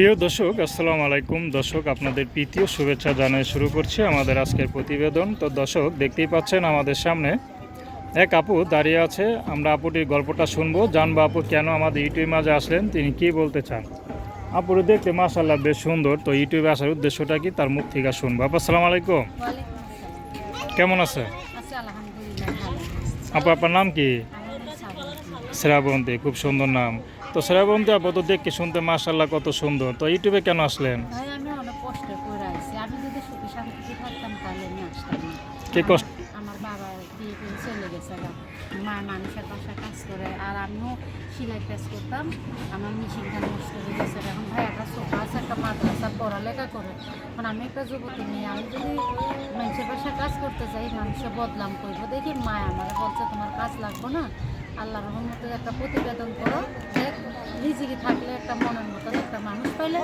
প্রিয় দর্শক, আসসালামু আলাইকুম। দর্শক, আপনাদের প্রীতীয় শুভেচ্ছা জানিয়ে শুরু করছি আমাদের আজকের প্রতিবেদন। তো দর্শক, দেখতেই পাচ্ছেন আমাদের সামনে এক আপু দাঁড়িয়ে আছে। আমরা আপুটির গল্পটা শুনবো, জানবো আপু কেন আমাদের ইউটিউব মাঝে আসলেন, তিনি কি বলতে চান। আপুরে দেখতে মাশাআল্লাহ বেশ সুন্দর। তো ইউটিউবে আসার উদ্দেশ্যটা কি, তার মুখ থেকে শুনবো। আপু আসসালামু আলাইকুম, ওয়ালাইকুম আসসালাম। কেমন আছে আছি আলহামদুলিল্লাহ ভালো। আপু? আপনার নাম কি? আমার নাম শ্রাবন্তী। শ্রাবন্তী, খুব সুন্দর নাম। তো শ্রাবন্তী আপু তো দেখতে শুনতে মাশাআল্লাহ কত সুন্দর। তো ইউটিউবে কেন আসলেন? ভাই আমি অনেক কষ্ট করে আইছি। আমি যদি সুখী শান্তিতে থাকতাম তাহলে আমি আসতাম না। কি কষ্ট? আমার বাবা বিয়ে করে চলে গেছে গা। মা মানুষের বাসায় কাজ করে আর আমিও সেলাই কাজ করতাম। আমার মেশিনটা নষ্ট হয়ে গেছে। এখন ভাই একটা ছোট আছে, একটা মাদ্রাসা পড়ালেখা করে। এখন আমি একটা যুবতী মেয়ে, আমি যদি মানুষের বাসায় কাজ করতে যাই মানুষের বদনাম করবো। দেখি মা আমার বলছে তোমার কাজ লাগবো না, আল্লাহর রহমতে একটা প্রতিবেদন করো, দেখ রিজিকি থাকলে একটা মনের মতন একটা মানুষ পাইলে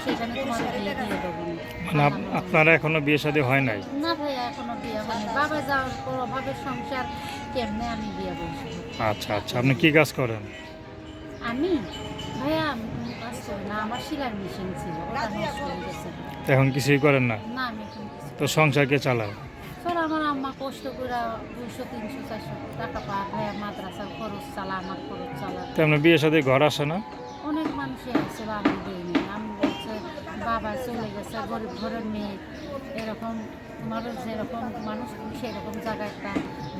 সেখানে তোমার বিয়ে দিয়ে দেবো। মানে আপনারা এখনো বিয়ে শাদী হয় নাই? না ভাইয়া এখনো বিয়ে হয়নি। বাবা যাওয়ার পর অভাবের সংসার, কেমনে আমি বিয়ে বসবো। আচ্ছা আচ্ছা, আপনি কি কাজ করেন? আমি ভাইয়া আমি কোনো কাজ করি না, আমার সেলাই মেশিন ছিল, ওটা নষ্ট হয়ে গেছে। তো এখন কিছুই করেন না? না আমি এখন কিছু তো সংসার কে চালায়? স্যার আমার আম্মা কষ্ট করে 200, 300, 400 টাকা পায়। ভাইয়া মাদ্রাসার খরচ চালা, আমার খরচ চালা। তো আপনার বিয়ে শাদী ঘর আসে না? অনেক মানুষই আসছিল, আমি দিইনি। আমি বলছে বাবা চলে গেছে, গরিব ঘরের মেয়ে, এরকম তোমারও যেরকম মানুষ তুমি সেরকম জায়গায় একটা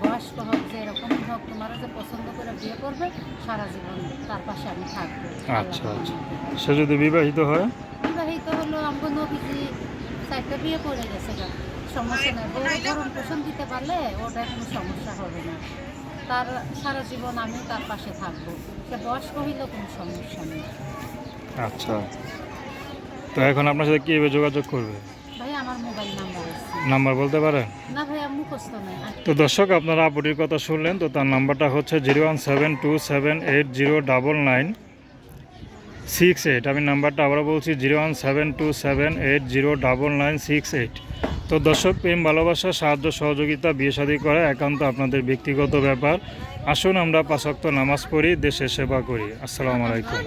বয়স্ক হোক, যেরকমই হোক, তোমারও যে পছন্দ করে বিয়ে করবে সারা জীবন তার পাশে আমি থাকবো। আচ্ছা আচ্ছা, সে যদি বিবাহিত হয়? বিবাহিত হলো আমাকে নবীজি 4টা বিয়ে করে গেছে গা, সমস্যা নেই। বড় ভরণ পোষণ দিতে পারলে ওটা কোনো সমস্যা হবে না। তার সারা জীবন আমি তার পাশে থাকবো, সে বয়স্ক হইলেও কোনো সমস্যা নেই। আচ্ছা, তো এখন আপনার সাথে কীভাবে যোগাযোগ করবে? ভাই আমার মোবাইল নাম্বার আছে। নাম্বার বলতে পারেন? না ভাই আমি মুখস্থ নাই। তো দর্শক, আপনারা আপুটির কথা শুনলেন। তো তার নাম্বারটা হচ্ছে 01727809968। আমি নাম্বারটা আবারও বলছি 01727809968। তো দর্শক, প্রেম ভালোবাসা সাহায্য সহযোগিতা বিয়ে শাদী করা একান্ত আপনাদের ব্যক্তিগত ব্যাপার। আসুন আমরা 5 ওয়াক্ত নামাজ পড়ি, দেশের সেবা করি। আসসালামু আলাইকুম।